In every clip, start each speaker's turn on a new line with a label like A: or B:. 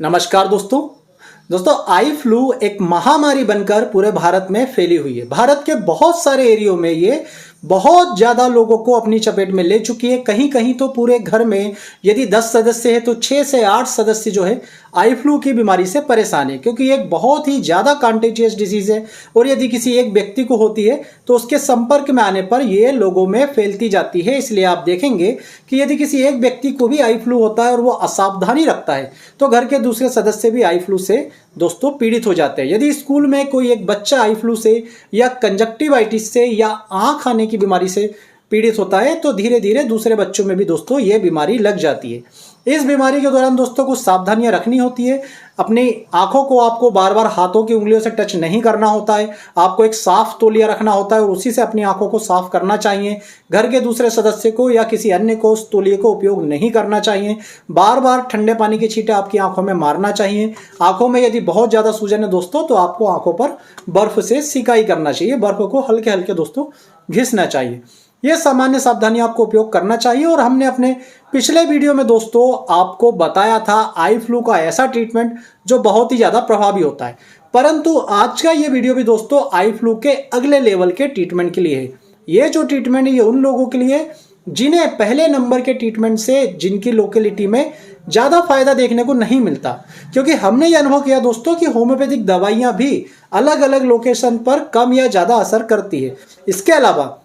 A: नमस्कार दोस्तों eye flu एक महामारी बनकर पूरे भारत में फैली हुई है। भारत के बहुत सारे एरियो में ये बहुत ज़्यादा लोगों को अपनी चपेट में ले चुकी है। कहीं कहीं तो पूरे घर में यदि 10 सदस्य है तो 6 से 8 सदस्य जो है आई फ्लू की बीमारी से परेशान है, क्योंकि ये एक बहुत ही ज़्यादा कॉन्टेजियस डिजीज़ है और यदि किसी एक व्यक्ति को होती है तो उसके संपर्क में आने पर ये लोगों में फैलती जाती है। इसलिए आप देखेंगे कि यदि किसी एक व्यक्ति को भी आई फ्लू होता है और वो असावधानी रखता है तो घर के दूसरे सदस्य भी आई फ्लू से दोस्तों पीड़ित हो जाते हैं। यदि स्कूल में कोई एक बच्चा आई फ्लू से या कंजक्टिवाइटिस से या आँख आने की बीमारी से पीड़ित होता है तो धीरे धीरे दूसरे बच्चों में भी दोस्तों ये बीमारी लग जाती है। इस बीमारी के दौरान दोस्तों कुछ सावधानियां रखनी होती है। अपनी आंखों को आपको बार बार हाथों की उंगलियों से टच नहीं करना होता है। आपको एक साफ तौलिया रखना होता है और उसी से अपनी आंखों को साफ करना चाहिए। घर के दूसरे सदस्य को या किसी अन्य को उस तौलिए को उपयोग नहीं करना चाहिए। बार बार ठंडे पानी की छींटे आपकी आंखों में मारना चाहिए। आंखों में यदि बहुत ज़्यादा सूजन है दोस्तों तो आपको आंखों पर बर्फ से सिकाई करना चाहिए। बर्फ को हल्के हल्के दोस्तों घिसना चाहिए। ये सामान्य सावधानी आपको उपयोग करना चाहिए। और हमने अपने पिछले वीडियो में दोस्तों आपको बताया था आई फ्लू का ऐसा ट्रीटमेंट जो बहुत ही ज़्यादा प्रभावी होता है। परंतु आज का ये वीडियो भी दोस्तों आई फ्लू के अगले लेवल के ट्रीटमेंट के लिए है। ये जो ट्रीटमेंट है ये उन लोगों के लिए जिन्हें पहले नंबर के ट्रीटमेंट से जिनकी लोकेलिटी में ज़्यादा फायदा देखने को नहीं मिलता, क्योंकि हमने ये अनुभव किया दोस्तों कि होम्योपैथिक दवाइयाँ भी अलग अलग लोकेशन पर कम या ज़्यादा असर करती है। इसके अलावा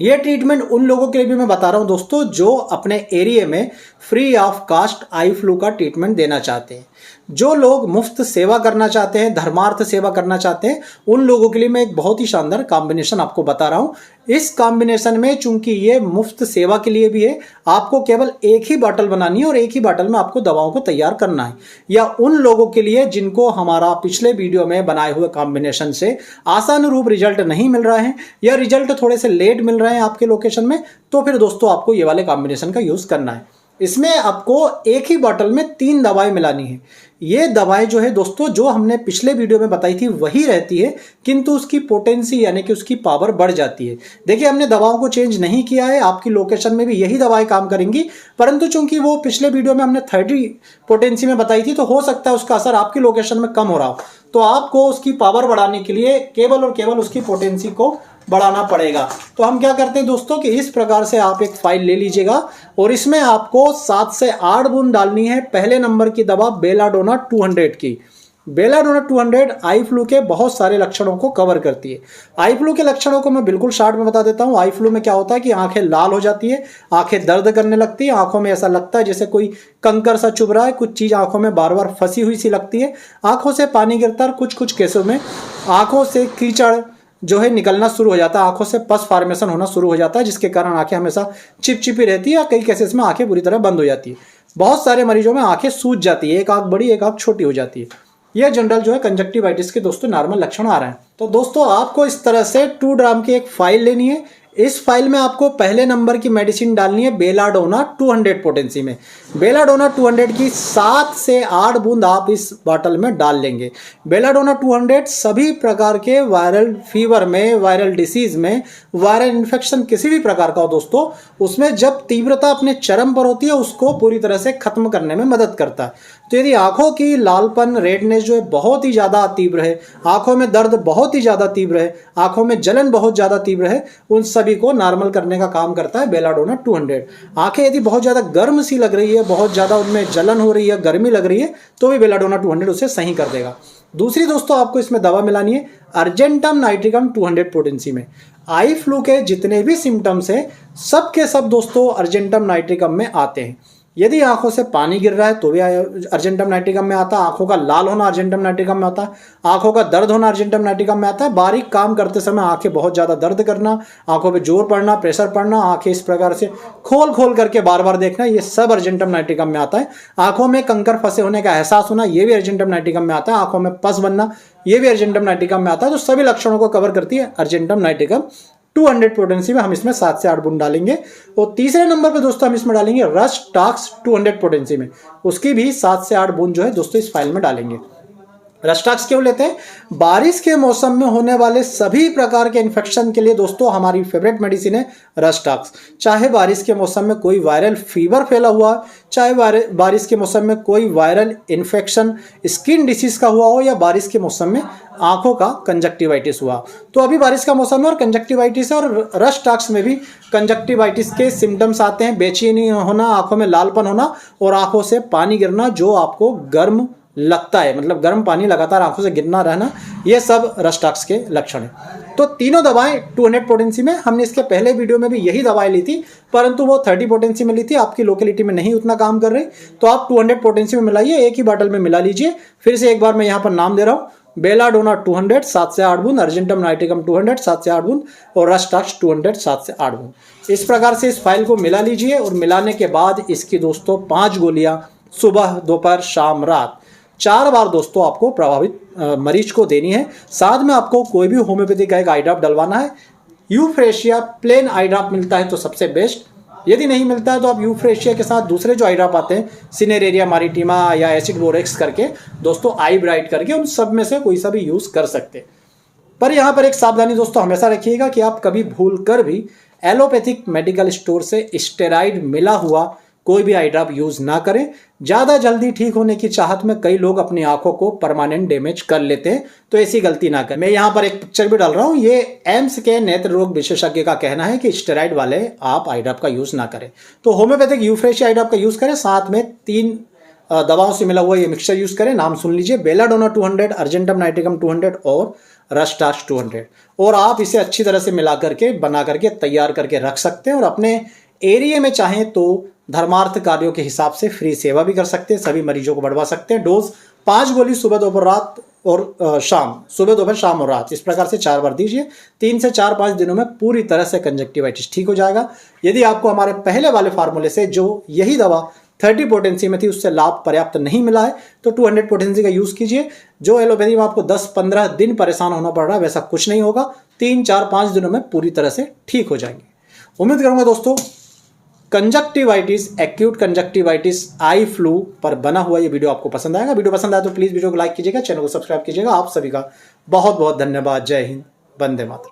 A: ये ट्रीटमेंट उन लोगों के लिए भी मैं बता रहा हूं दोस्तों जो अपने एरिया में free of cost eye flu का ट्रीटमेंट देना चाहते हैं। जो लोग मुफ्त सेवा करना चाहते हैं, धर्मार्थ सेवा करना चाहते हैं, उन लोगों के लिए मैं एक बहुत ही शानदार कॉम्बिनेशन आपको बता रहा हूं। इस कॉम्बिनेशन में चूंकि ये मुफ्त सेवा के लिए भी है, आपको केवल एक ही बॉटल बनानी है और एक ही बॉटल में आपको दवाओं को तैयार करना है। या उन लोगों के लिए जिनको हमारा पिछले वीडियो में बनाए हुए कॉम्बिनेशन से आशानुरूप रिजल्ट नहीं मिल रहा है या रिजल्ट थोड़े से लेट मिल रहे हैं आपके लोकेशन में, तो फिर दोस्तों आपको ये वाले कॉम्बिनेशन का यूज़ करना है। इसमें आपको एक ही बॉटल में 3 दवाएं मिलानी है। ये दवाएं जो है दोस्तों जो हमने पिछले वीडियो में बताई थी वही रहती है, किंतु उसकी पोटेंसी यानी कि उसकी पावर बढ़ जाती है। देखिए हमने दवाओं को चेंज नहीं किया है, आपकी लोकेशन में भी यही दवाएं काम करेंगी, परंतु चूंकि वो पिछले वीडियो में हमने 30 पोटेंसी में बताई थी तो हो सकता है उसका असर आपकी लोकेशन में कम हो रहा हो, तो आपको उसकी पावर बढ़ाने के लिए केवल और केवल उसकी पोटेंसी को बढ़ाना पड़ेगा। तो हम क्या करते हैं दोस्तों कि इस प्रकार से आप एक फाइल ले लीजिएगा और इसमें आपको 7 से 8 बूंद डालनी है पहले नंबर की दवा बेलाडोना 200 की। बेलाडोना 200 आई फ्लू के बहुत सारे लक्षणों को कवर करती है। आई फ्लू के लक्षणों को मैं बिल्कुल शॉर्ट में बता देता हूँ। आई फ्लू में क्या होता है कि आंखें लाल हो जाती है, आंखें दर्द करने लगती है, आंखों में ऐसा लगता है जैसे कोई कंकर सा चुभ रहा है, कुछ चीज़ आंखों में बार बार फंसी हुई सी लगती है, आंखों से पानी गिरता है और कुछ कुछ केसों में आंखों से कीचड़ जो है निकलना शुरू हो जाता है, आंखों से पस फॉर्मेशन होना शुरू हो जाता है, जिसके कारण आंखें हमेशा चिपचिपी रहती है या कई केसेस में आंखें बुरी तरह बंद हो जाती है। बहुत सारे मरीजों में आंखें सूज जाती है, एक आंख बड़ी एक आंख छोटी हो जाती है। यह जनरल जो है कंजक्टिवाइटिस के दोस्तों नॉर्मल लक्षण आ रहे हैं। तो दोस्तों आपको इस तरह से 2 ग्राम की एक फाइल लेनी है। इस फाइल में आपको पहले नंबर की मेडिसिन डालनी है बेलाडोना 200 पोटेंसी में। बेलाडोना 200 की 7 से 8 बूंद आप इस बॉटल में डाल लेंगे। बेलाडोना 200 सभी प्रकार के वायरल फीवर में, वायरल डिसीज में, वायरल इन्फेक्शन किसी भी प्रकार का हो दोस्तों, उसमें जब तीव्रता अपने चरम पर होती है उसको पूरी तरह से खत्म करने में मदद करता है। तो यदि आंखों की लालपन, रेडनेस जो है बहुत ही ज़्यादा तीव्र है, आंखों में दर्द बहुत ही ज़्यादा तीव्र है, आंखों में जलन बहुत ज़्यादा तीव्र है, उन सभी को नॉर्मल करने का काम करता है बेलाडोना 200। आंखें यदि बहुत ज़्यादा गर्म सी लग रही है, बहुत ज़्यादा उनमें जलन हो रही है, गर्मी लग रही है, तो भी बेलाडोना 200 उसे सही कर देगा। दूसरी दोस्तों आपको इसमें दवा मिलानी है अर्जेंटम नाइट्रिकम 200 पोटेंसी में। आई फ्लू के जितने भी सिम्टम्स हैं सब के सब दोस्तों अर्जेंटम नाइट्रिकम में आते हैं। यदि आंखों से पानी गिर रहा है तो भी अर्जेंटम नाइट्रिकम में आता है, आंखों का लाल होना अर्जेंटम नाइट्रिकम में आता है, आंखों का दर्द होना अर्जेंटम नाइट्रिकम में आता है, बारीक काम करते समय आंखें बहुत ज़्यादा दर्द करना, आंखों पे जोर पड़ना, प्रेशर पड़ना, आंखें इस प्रकार से खोल खोल करके बार बार देखना, ये सब अर्जेंटम नाइट्रिकम में आता है। आंखों में कंकर फंसे होने का एहसास होना, ये भी अर्जेंटम नाइट्रिकम में आता है। आंखों में पस बनना, ये भी अर्जेंटम नाइट्रिकम में आता है। तो सभी लक्षणों को कवर करती है अर्जेंटम नाइट्रिकम 200 पोटेंसी में। हम इसमें 7 से 8 बूंद डालेंगे। और तीसरे नंबर पे दोस्तों हम इसमें डालेंगे रस टॉक्स 200 पोटेंसी में, उसकी भी 7 से 8 बूंद जो है दोस्तों इस फाइल में डालेंगे। रस्टॉक्स क्यों लेते हैं? बारिश के मौसम में होने वाले सभी प्रकार के इन्फेक्शन के लिए दोस्तों हमारी फेवरेट मेडिसिन है रस्टॉक्स। चाहे बारिश के मौसम में कोई वायरल फीवर फैला हुआ, चाहे बारिश के मौसम में कोई वायरल इन्फेक्शन स्किन डिसीज का हुआ हो, या बारिश के मौसम में आंखों का कंजक्टिवाइटिस हुआ। तो अभी बारिश का मौसम है और कंजक्टिवाइटिस है, और रस्टॉक्स में भी कंजक्टिवाइटिस के सिम्टम्स आते हैं, बेचैनी होना, आंखों में लालपन होना और आंखों से पानी गिरना जो आपको गर्म लगता है, मतलब गर्म पानी लगातार आंखों से गिरना रहना, ये सब रस्टॉक्स के लक्षण हैं। तो तीनों दवाएं 200 पोटेंसी में, हमने इसके पहले वीडियो में भी यही दवाएं ली थी, परंतु वो 30 पोटेंसी में ली थी, आपकी लोकेलिटी में नहीं उतना काम कर रही, तो आप 200 पोटेंसी में मिलाइए, एक ही बॉटल में मिला लीजिए। फिर से एक बार मैं यहाँ पर नाम दे रहा हूँ, बेलाडोना 200 7 से 8 बूंद, अर्जेंटम नाइट्रिकम 200 7 से 8 बूंद और रस्टॉक्स 200 7 से 8 बूंद। इस प्रकार से इस फाइल को मिला लीजिए, और मिलाने के बाद इसकी दोस्तों 5 गोलियां सुबह, दोपहर, शाम, रात 4 बार दोस्तों आपको प्रभावित मरीज को देनी है। साथ में आपको कोई भी होम्योपैथिक का एक आई ड्रॉप डलवाना है। यूफ्रेशिया प्लेन आई ड्रॉप मिलता है तो सबसे बेस्ट, यदि नहीं मिलता है तो आप यूफ्रेशिया के साथ दूसरे जो आई ड्रॉप आते हैं, सिनेरेरिया मारिटिमा या एसिड बोरेक्स करके दोस्तों, आई ब्राइट करके, उन सब में से कोई सा भी यूज़ कर सकते हैं। पर यहाँ पर एक सावधानी दोस्तों हमेशा रखिएगा कि आप कभी भूल कर भी एलोपैथिक मेडिकल स्टोर से स्टेरॉइड मिला हुआ कोई भी आई ड्रॉप यूज ना करें। ज़्यादा जल्दी ठीक होने की चाहत में कई लोग अपनी आंखों को परमानेंट डैमेज कर लेते हैं, तो ऐसी गलती ना करें। मैं यहाँ पर एक पिक्चर भी डाल रहा हूँ, ये एम्स के नेत्र रोग विशेषज्ञ का कहना है कि स्टेरॉइड वाले आप आई ड्रॉप का यूज ना करें। तो होम्योपैथिक यूफ्रेशिया आई ड्रॉप का यूज करें, साथ में 3 दवाओं से मिला हुआ ये मिक्सचर यूज करें। नाम सुन लीजिए, बेलाडोना 200, अर्जेंटम नाइट्रिकम 200 और रस्टॉक्स 200। और आप इसे अच्छी तरह से मिला करके, बना करके, तैयार करके रख सकते हैं, और अपने एरिया में चाहें तो धर्मार्थ कार्यों के हिसाब से फ्री सेवा भी कर सकते हैं, सभी मरीजों को बढ़वा सकते हैं। डोज 5 गोली सुबह, दोपहर, रात और शाम, सुबह, दोपहर, शाम और रात, इस प्रकार से 4 बार दीजिए। 3 से 4-5 दिनों में पूरी तरह से कंजक्टिवाइटिस ठीक हो जाएगा। यदि आपको हमारे पहले वाले फार्मूले से जो यही दवा 30 पोटेंसी में थी उससे लाभ पर्याप्त नहीं मिला है, तो 200 पोटेंसी का यूज कीजिए। जो एलोपैथी में आपको 10-15 दिन परेशान होना पड़ रहा है, वैसा कुछ नहीं होगा, 3, 4, 5 दिनों में पूरी तरह से ठीक हो जाएंगे। उम्मीद करूंगा दोस्तों conjunctivitis, acute conjunctivitis, eye flu पर बना हुआ ये वीडियो आपको पसंद आएगा। वीडियो पसंद आया तो प्लीज वीडियो को लाइक कीजिएगा, चैनल को सब्सक्राइब कीजिएगा। आप सभी का बहुत बहुत धन्यवाद। जय हिंद, वंदे मातरम।